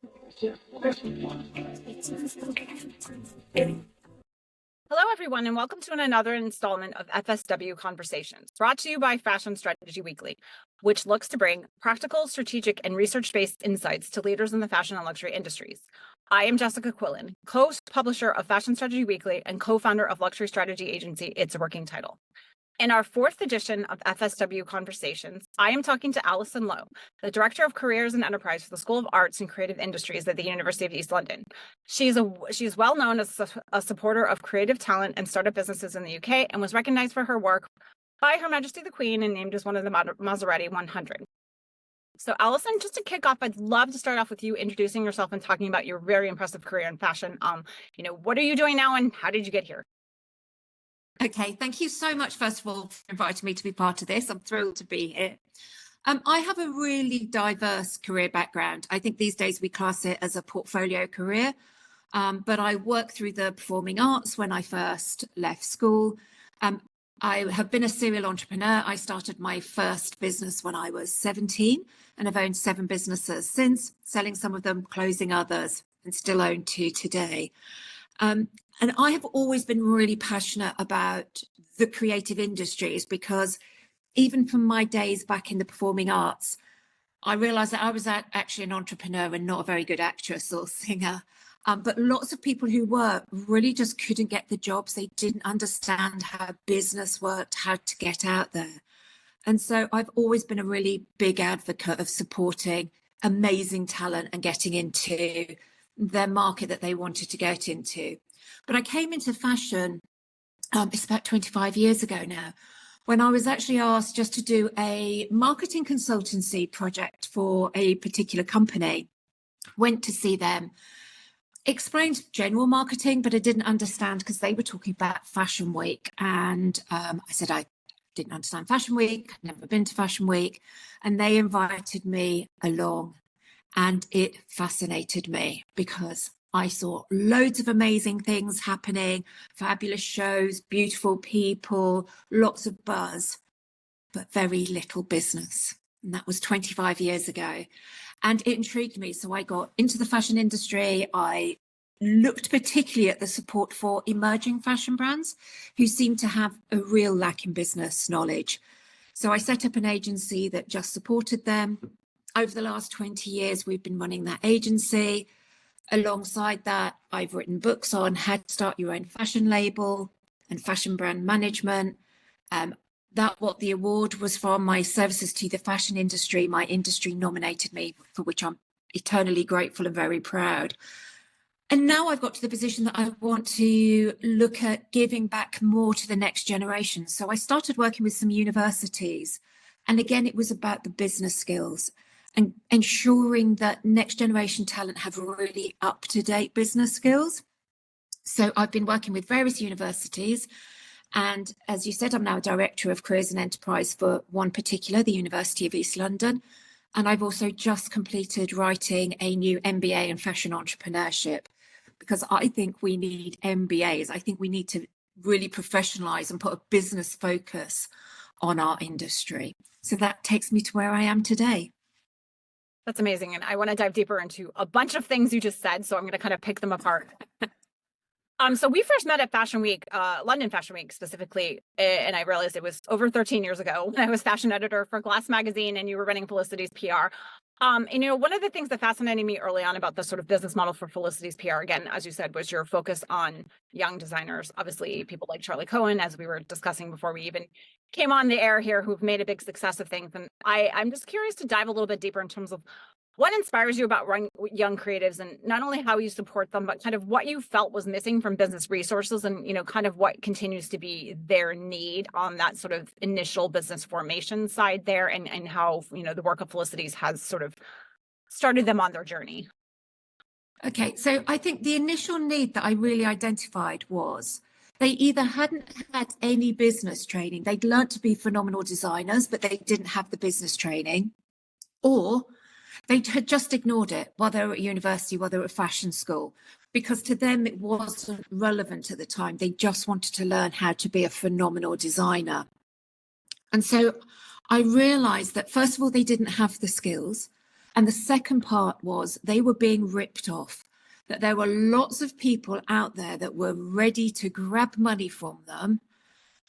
Hello, everyone, and welcome to another installment of FSW Conversations, brought to you by Fashion Strategy Weekly, which looks to bring practical, strategic, and research-based insights to leaders in the fashion and luxury industries. I am Jessica Quillin, co-publisher of Fashion Strategy Weekly and co-founder of luxury strategy agency It's a Working Title. In our fourth edition of FSW Conversations, I am talking to Alison Lowe, the Director of Careers and Enterprise for the School of Arts and Creative Industries at the University of East London. She is well known as a supporter of creative talent and startup businesses in the UK and was recognized for her work by Her Majesty the Queen and named as one of the Maserati 100. So Alison, just to kick off, I'd love to start off with you introducing yourself and talking about your very impressive career in fashion. What are you doing now and how did you get here? Okay, thank you so much, first of all, for inviting me to be part of this. I'm thrilled to be here. I have a really diverse career background. I think these days we class it as a portfolio career, but I worked through the performing arts when I first left school. I have been a serial entrepreneur. I started my first business when I was 17 and I've owned 7 businesses since, selling some of them, closing others, and still own 2 today. And I have always been really passionate about the creative industries because even from my days back in the performing arts, I realized that I was actually an entrepreneur and not a very good actress or singer. But lots of people who were really just couldn't get the jobs. They didn't understand how business worked, how to get out there. And so I've always been a really big advocate of supporting amazing talent and getting into their market that they wanted to get into. But I came into fashion, it's about 25 years ago now, when I was actually asked just to do a marketing consultancy project for a particular company. Went to see them, explained general marketing, but I didn't understand because they were talking about Fashion Week. And I said I didn't understand Fashion Week, I'd never been to Fashion Week. And they invited me along and it fascinated me because I saw loads of amazing things happening, fabulous shows, beautiful people, lots of buzz, but very little business. And that was 25 years ago. And it intrigued me. So I got into the fashion industry. I looked particularly at the support for emerging fashion brands who seem to have a real lack in business knowledge. So I set up an agency that just supported them. Over the last 20 years, we've been running that agency. Alongside that, I've written books on how to start your own fashion label and fashion brand management. What the award was from my services to the fashion industry. My industry nominated me, for which I'm eternally grateful and very proud. And now I've got to the position that I want to look at giving back more to the next generation. So I started working with some universities. And again, it was about the business skills and ensuring that next generation talent have really up-to-date business skills. So I've been working with various universities. And as you said, I'm now Director of Careers and Enterprise for one particular, the University of East London. And I've also just completed writing a new MBA in fashion entrepreneurship, because I think we need MBAs. I think we need to really professionalize and put a business focus on our industry. So that takes me to where I am today. That's amazing. And I want to dive deeper into a bunch of things you just said. So I'm going to kind of pick them apart. So we first met at Fashion Week, London Fashion Week specifically. And I realized it was over 13 years ago when I was fashion editor for Glass magazine and you were running Felicities PR. One of the things that fascinated me early on about the sort of business model for Felicities PR, again, as you said, was your focus on young designers, obviously people like Charlie Cohen, as we were discussing before we even came on the air here, who've made a big success of things. And I'm just curious to dive a little bit deeper in terms of what inspires you about young creatives and not only how you support them, but kind of what you felt was missing from business resources and, kind of what continues to be their need on that sort of initial business formation side there and how, the work of Felicities has sort of started them on their journey. Okay, so I think the initial need that I really identified was they either hadn't had any business training, they'd learned to be phenomenal designers, but they didn't have the business training, or they had just ignored it while they were at university, while they were at fashion school, because to them it wasn't relevant at the time. They just wanted to learn how to be a phenomenal designer. And so I realized that, first of all, they didn't have the skills. And the second part was they were being ripped off, that there were lots of people out there that were ready to grab money from them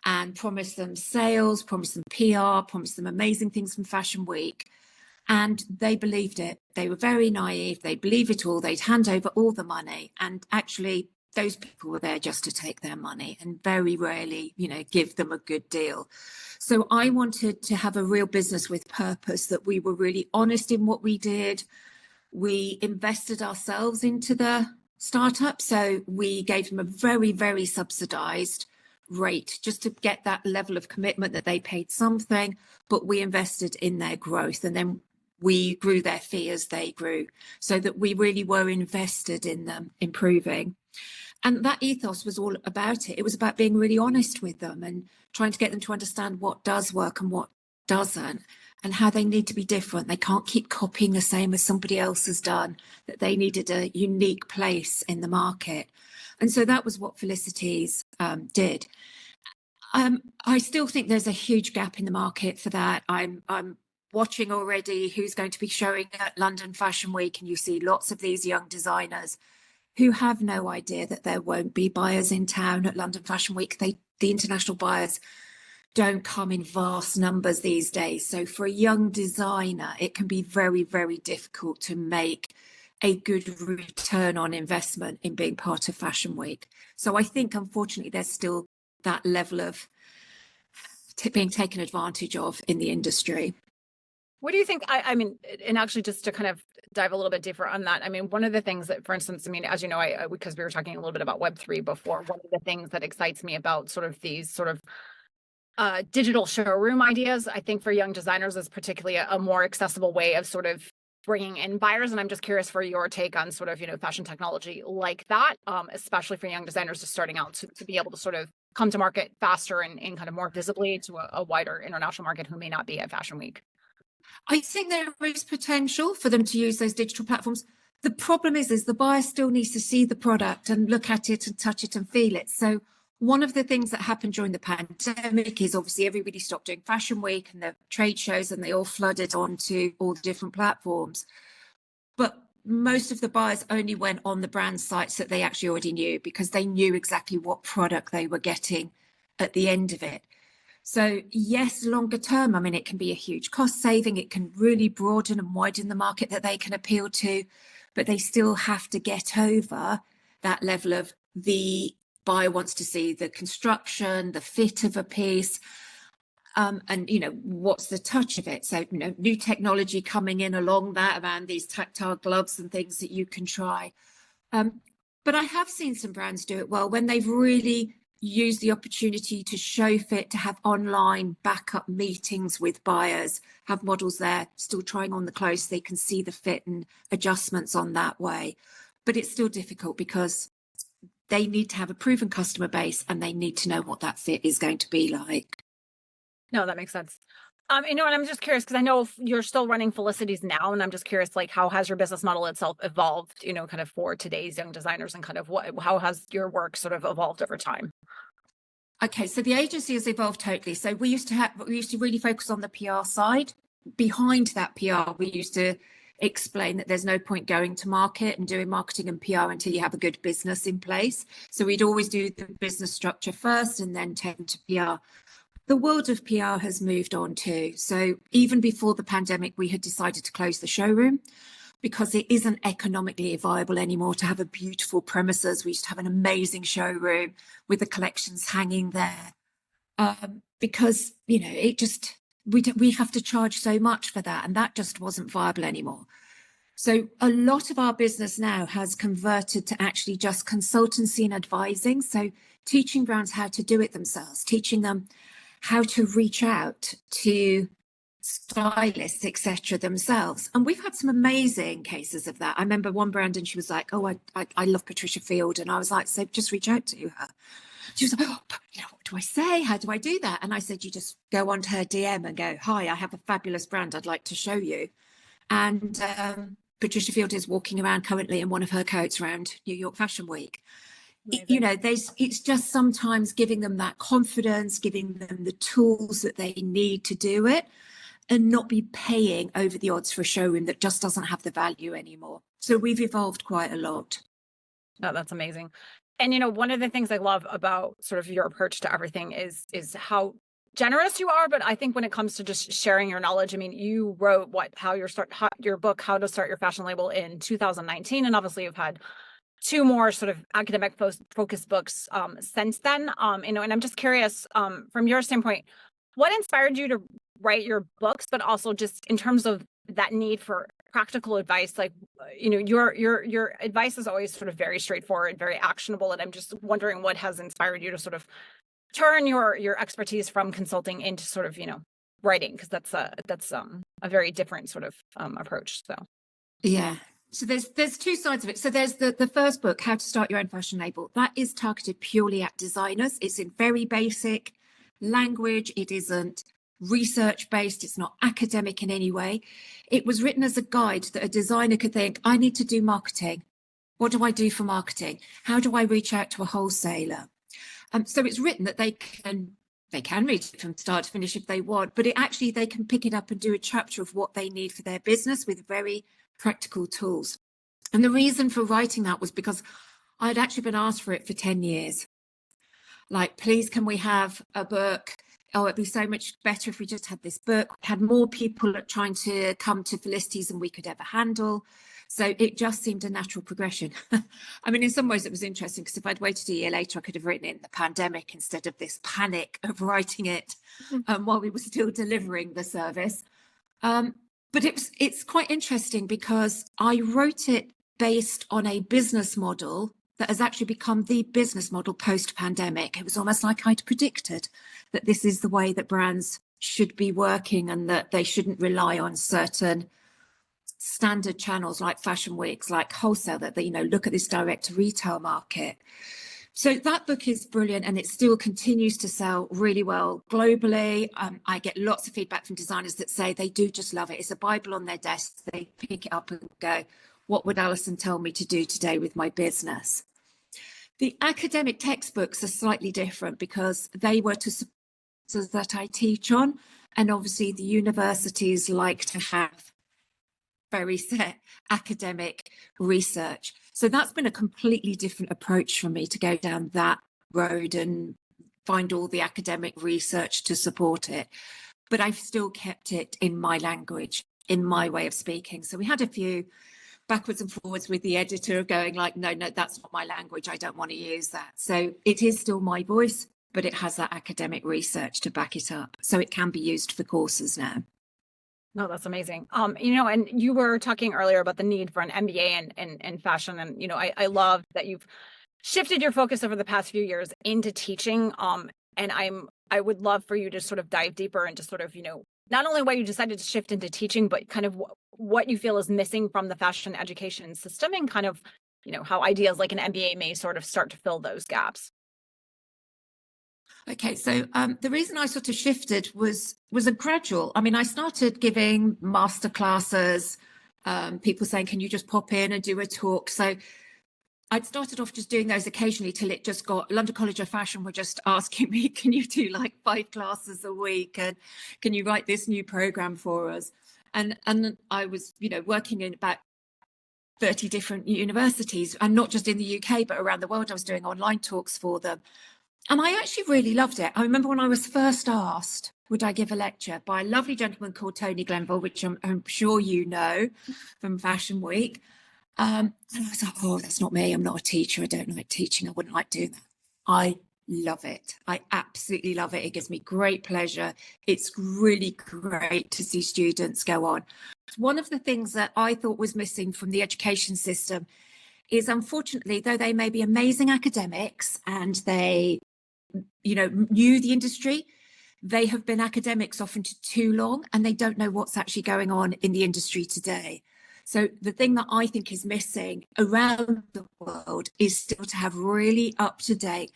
and promise them sales, promise them PR, promise them amazing things from Fashion Week. And they believed it. They were very naive. They believed it all. They'd hand over all the money. And actually, those people were there just to take their money and very rarely, give them a good deal. So I wanted to have a real business with purpose, that we were really honest in what we did. We invested ourselves into the startup. So we gave them a very, very subsidized rate just to get that level of commitment that they paid something, but we invested in their growth. And then we grew their fee as they grew, so that we really were invested in them improving. And that ethos was all about it. It was about being really honest with them and trying to get them to understand what does work and what doesn't, and how they need to be different. They can't keep copying the same as somebody else has done, that they needed a unique place in the market. And so that was what Felicities did. I still think there's a huge gap in the market for that. I'm watching already who's going to be showing at London Fashion Week, and you see lots of these young designers who have no idea that there won't be buyers in town at London Fashion Week. The international buyers don't come in vast numbers these days. So for a young designer, it can be very, very difficult to make a good return on investment in being part of Fashion Week. So I think, unfortunately, there's still that level of being taken advantage of in the industry. What do you think? I mean, and actually just to kind of dive a little bit deeper on that, I mean, one of the things that, for instance, I mean, as you know, because we were talking a little bit about Web3 before, one of the things that excites me about sort of these sort of digital showroom ideas, I think for young designers is particularly a more accessible way of sort of bringing in buyers. And I'm just curious for your take on sort of, fashion technology like that, especially for young designers just starting out to be able to sort of come to market faster and kind of more visibly to a wider international market who may not be at Fashion Week. I think there is potential for them to use those digital platforms. The problem is the buyer still needs to see the product and look at it and touch it and feel it. So one of the things that happened during the pandemic is obviously everybody stopped doing Fashion Week and the trade shows, and they all flooded onto all the different platforms. But most of the buyers only went on the brand sites that they actually already knew, because they knew exactly what product they were getting at the end of it. So yes, longer term, I mean, it can be a huge cost saving. It can really broaden and widen the market that they can appeal to, but they still have to get over that level of the buyer wants to see the construction, the fit of a piece, and, what's the touch of it? So, new technology coming in along that around these tactile gloves and things that you can try. But I have seen some brands do it well when they've really use the opportunity to show fit, to have online backup meetings with buyers, have models there still trying on the clothes, so they can see the fit and adjustments on that way. But it's still difficult because they need to have a proven customer base and they need to know what that fit is going to be like. No, that makes sense. And I'm just curious because I know you're still running Felicities now, and I'm just curious, like, how has your business model itself evolved, kind of for today's young designers, and kind of how has your work sort of evolved over time? Okay, so the agency has evolved totally. So we used to really focus on the PR side. Behind that PR, we used to explain that there's no point going to market and doing marketing and PR until you have a good business in place. So we'd always do the business structure first and then tend to PR. The world of PR has moved on too. So even before the pandemic, we had decided to close the showroom because it isn't economically viable anymore to have a beautiful premises. We used to have an amazing showroom with the collections hanging there, because, we have to charge so much for that, and that just wasn't viable anymore. So a lot of our business now has converted to actually just consultancy and advising. So teaching brands how to do it themselves, teaching them how to reach out to stylists, etc. themselves. And we've had some amazing cases of that. I remember one brand and she was like, oh, I love Patricia Field. And I was like, so just reach out to her. She was like, oh, what do I say? How do I do that? And I said, you just go onto her DM and go, hi, I have a fabulous brand I'd like to show you. And Patricia Field is walking around currently in one of her coats around New York Fashion Week. Amazing. It's just sometimes giving them that confidence, giving them the tools that they need to do it. and not be paying over the odds for a showroom that just doesn't have the value anymore. So we've evolved quite a lot. No, that's amazing. And one of the things I love about sort of your approach to everything is how generous you are. But I think when it comes to just sharing your knowledge, I mean, you wrote your book, How to Start Your Fashion Label, in 2019, and obviously you've had two more sort of academic focused books since then. And I'm just curious, from your standpoint, what inspired you to write your books, but also just in terms of that need for practical advice? Like, your advice is always sort of very straightforward, very actionable. And I'm just wondering what has inspired you to sort of turn your expertise from consulting into sort of, writing, because that's a very different sort of approach. So yeah. So there's two sides of it. So there's the first book, How to Start Your Own Fashion Label. That is targeted purely at designers. It's in very basic language. It isn't research based. It's not academic in any way. It was written as a guide that a designer could think, I need to do marketing. What do I do for marketing? How do I reach out to a wholesaler? So it's written that they can read it from start to finish if they want, but they can pick it up and do a chapter of what they need for their business with very practical tools. And the reason for writing that was because I'd actually been asked for it for 10 years. Like, please, can we have a book? Oh, it'd be so much better if we just had this book. We had more people trying to come to Felicities than we could ever handle. So it just seemed a natural progression. I mean, in some ways it was interesting, because if I'd waited a year later, I could have written it in the pandemic instead of this panic of writing it while we were still delivering the service. But it's quite interesting because I wrote it based on a business model that has actually become the business model post-pandemic. It was almost like I'd predicted that this is the way that brands should be working, and that they shouldn't rely on certain standard channels like fashion weeks, like wholesale, that they, look at this direct to retail market. So that book is brilliant, and it still continues to sell really well globally. I get lots of feedback from designers that say they do just love it. It's a Bible on their desk. They pick it up and go, what would Alison tell me to do today with my business? The academic textbooks are slightly different because they were to subjects that I teach on. And obviously the universities like to have very set academic research. So that's been a completely different approach for me to go down that road and find all the academic research to support it. But I've still kept it in my language, in my way of speaking. So we had a few backwards and forwards with the editor going like, no, that's not my language. I don't want to use that. So it is still my voice, but it has that academic research to back it up. So it can be used for courses now. No, that's amazing. And you were talking earlier about the need for an MBA in fashion. And, I love that you've shifted your focus over the past few years into teaching. And I would love for you to sort of dive deeper into sort of, not only why you decided to shift into teaching, but kind of what you feel is missing from the fashion education system, and kind of, how ideas like an MBA may sort of start to fill those gaps. Okay, so the reason I sort of shifted was a gradual. I mean, I started giving master classes, people saying, can you just pop in and do a talk? So I'd started off just doing those occasionally till it just got, London College of Fashion were just asking me, can you do like 5 classes a week? And can you write this new program for us? And I was, working in about 30 different universities, and not just in the UK, but around the world. I was doing online talks for them. And I actually really loved it. I remember when I was first asked, would I give a lecture, by a lovely gentleman called Tony Glenville, which I'm sure you know from Fashion Week. And I was like, oh, that's not me. I'm not a teacher. I don't like teaching. I wouldn't like doing that. I love it. I absolutely love it. It gives me great pleasure. It's really great to see students go on. One of the things that I thought was missing from the education system is, unfortunately, though they may be amazing academics and they, knew the industry, they have been academics often for too long, and they don't know what's actually going on in the industry today. So the thing that I think is missing around the world is still to have really up-to-date,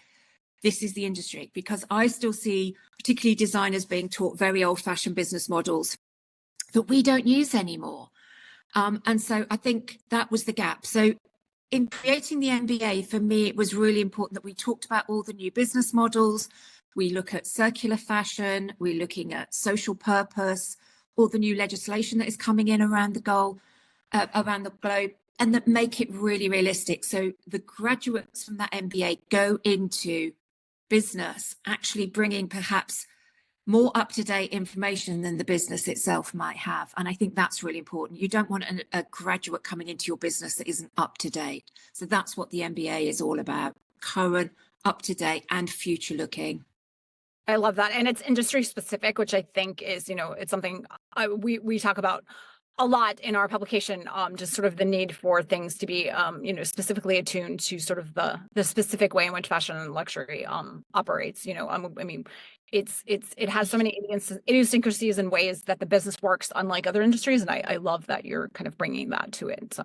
this is the industry, because I still see particularly designers being taught very old-fashioned business models that we don't use anymore. And so I think that was the gap. So in creating the MBA, for me, it was really important that we talked about all the new business models. We look at circular fashion, we're looking at social purpose, or the new legislation that is coming in around around the globe, and that make it really realistic. So the graduates from that MBA go into business, actually bringing perhaps more up-to-date information than the business itself might have. And I think that's really important. You don't want a graduate coming into your business that isn't up-to-date. So that's what the MBA is all about: current, up-to-date, and future-looking. I love that. And it's industry specific, which I think is, it's something we talk about a lot in our publication, just sort of the need for things to be, specifically attuned to sort of the specific way in which fashion and luxury operates. I mean, it has so many idiosyncrasies and ways that the business works, unlike other industries, and I love that you're kind of bringing that to it. So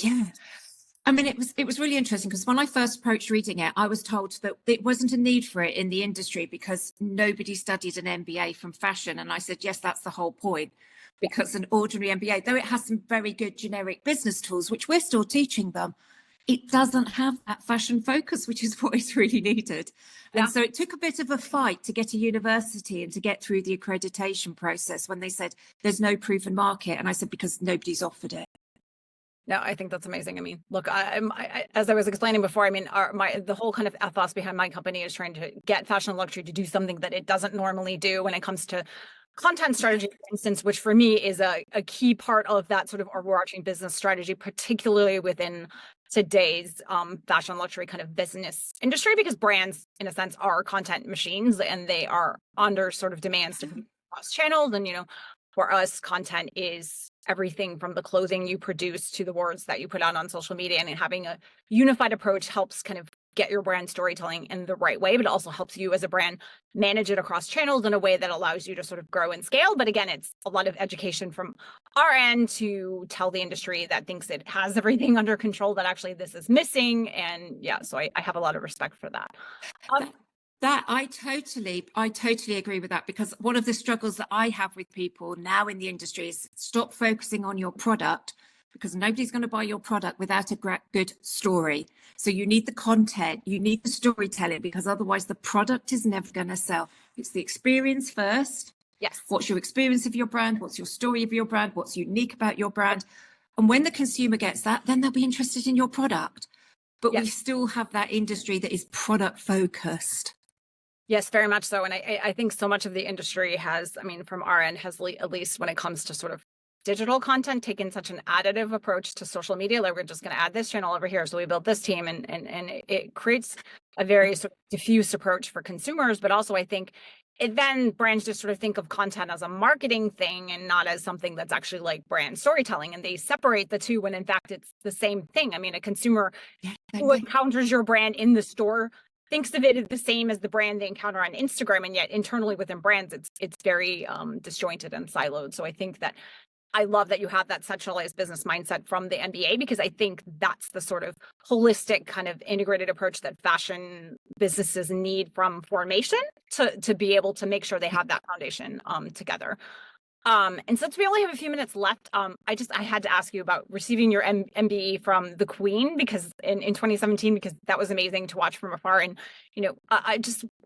yeah. I mean, it was really interesting because when I first approached reading it, I was told that it wasn't a need for it in the industry because nobody studied an MBA from fashion. And I said, yes, that's the whole point, because an ordinary MBA, though it has some very good generic business tools, which we're still teaching them, it doesn't have that fashion focus, which is what is really needed. Yeah. And so it took a bit of a fight to get a university and to get through the accreditation process when they said there's no proven market. And I said, because nobody's offered it. No, I think that's amazing. I mean, look, as I was explaining before, I mean, the whole kind of ethos behind my company is trying to get fashion and luxury to do something that it doesn't normally do when it comes to content strategy, for instance, which for me is a key part of that sort of overarching business strategy, particularly within today's fashion and luxury kind of business industry, because brands, in a sense, are content machines and they are under sort of demands to cross channels. And, for us, content is everything from the clothing you produce to the words that you put out on social media, and having a unified approach helps kind of get your brand storytelling in the right way, but it also helps you as a brand manage it across channels in a way that allows you to sort of grow and scale. But again, it's a lot of education from our end to tell the industry that thinks it has everything under control that actually this is missing. And yeah, so I have a lot of respect for that. That I totally agree with that, because one of the struggles that I have with people now in the industry is stop focusing on your product, because nobody's going to buy your product without a good story. So you need the content, you need the storytelling, because otherwise the product is never going to sell. It's the experience first. Yes. What's your experience of your brand? What's your story of your brand? What's unique about your brand? And when the consumer gets that, then they'll be interested in your product. But yes. We still have that industry that is product focused. Yes, very much so. And I think so much of the industry has, I mean, from our end, has at least when it comes to sort of digital content, taken such an additive approach to social media. Like, we're just going to add this channel over here. So we built this team, and it creates a very sort of diffuse approach for consumers. But also, I think then brands just sort of think of content as a marketing thing and not as something that's actually like brand storytelling. And they separate the two when in fact it's the same thing. I mean, a consumer who encounters your brand in the store thinks of it as the same as the brand they encounter on Instagram, and yet internally within brands, it's very disjointed and siloed. So I think that I love that you have that centralized business mindset from the MBA, because I think that's the sort of holistic kind of integrated approach that fashion businesses need from formation to be able to make sure they have that foundation together. And since we only have a few minutes left, I had to ask you about receiving your MBE from the Queen, because in 2017, because that was amazing to watch from afar. And,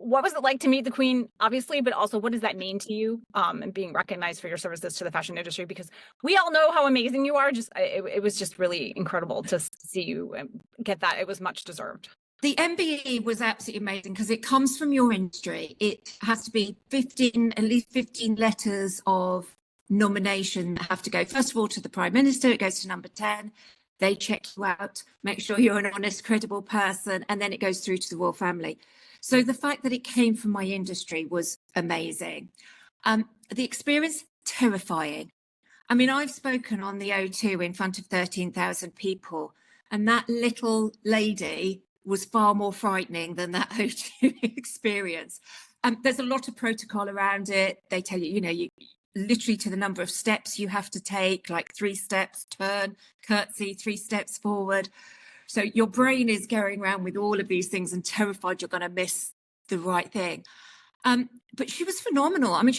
what was it like to meet the Queen, obviously, but also what does that mean to you, and being recognized for your services to the fashion industry? Because we all know how amazing you are. It was just really incredible to see you get that. It was much deserved. The MBE was absolutely amazing because it comes from your industry. It has to be at least 15 letters of nomination that have to go, first of all, to the Prime Minister. It goes to number 10. They check you out, make sure you're an honest, credible person, and then it goes through to the royal family. So the fact that it came from my industry was amazing. The experience, terrifying. I mean, I've spoken on the O2 in front of 13,000 people, and that little lady was far more frightening than that O2 experience. There's a lot of protocol around it. They tell you, you literally to the number of steps you have to take, like 3 steps, turn, curtsy, 3 steps forward. So your brain is going around with all of these things and terrified you're going to miss the right thing. But she was phenomenal. I mean,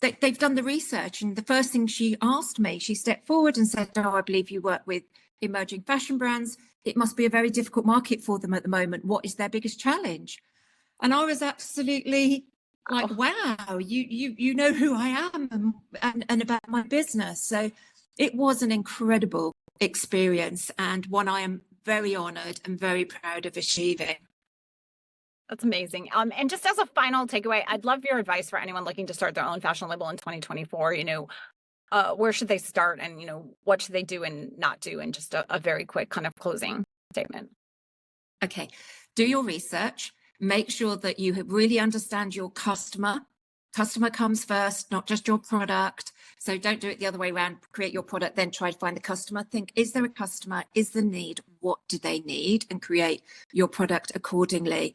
they've done the research, and the first thing she asked me, she stepped forward and said, "Oh, I believe you work with emerging fashion brands. It must be a very difficult market for them at the moment. What is their biggest challenge?" And I was absolutely like, wow, you know who I am and about my business. So it was an incredible experience, and one I am very honored and very proud of achieving. That's amazing. And just as a final takeaway, I'd love your advice for anyone looking to start their own fashion label in 2024. Where should they start, and what should they do and not do, and just a very quick kind of closing statement. Okay, do your research. Make sure that you really understand your customer. Customer comes first, not just your product. So don't do it the other way around. Create your product, then try to find the customer. Think, is there a customer? Is the need? What do they need? And create your product accordingly.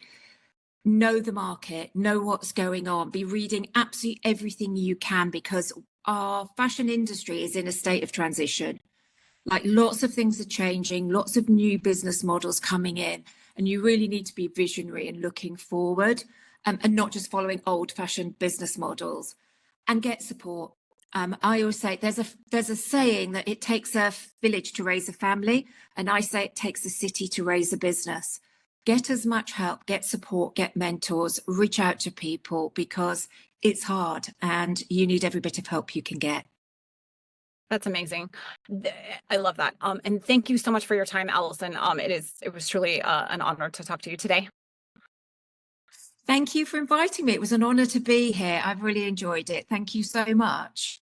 Know the market, know what's going on, be reading absolutely everything you can, because our fashion industry is in a state of transition. Like, lots of things are changing, lots of new business models coming in, and you really need to be visionary and looking forward, and not just following old-fashioned business models. And get support. I always say there's a saying that it takes a village to raise a family, and I say it takes a city to raise a business. Get as much help, get support, get mentors, reach out to people, because it's hard and you need every bit of help you can get. That's amazing. I love that. And thank you so much for your time, Alison. It was truly an honor to talk to you today. Thank you for inviting me. It was an honor to be here. I've really enjoyed it. Thank you so much.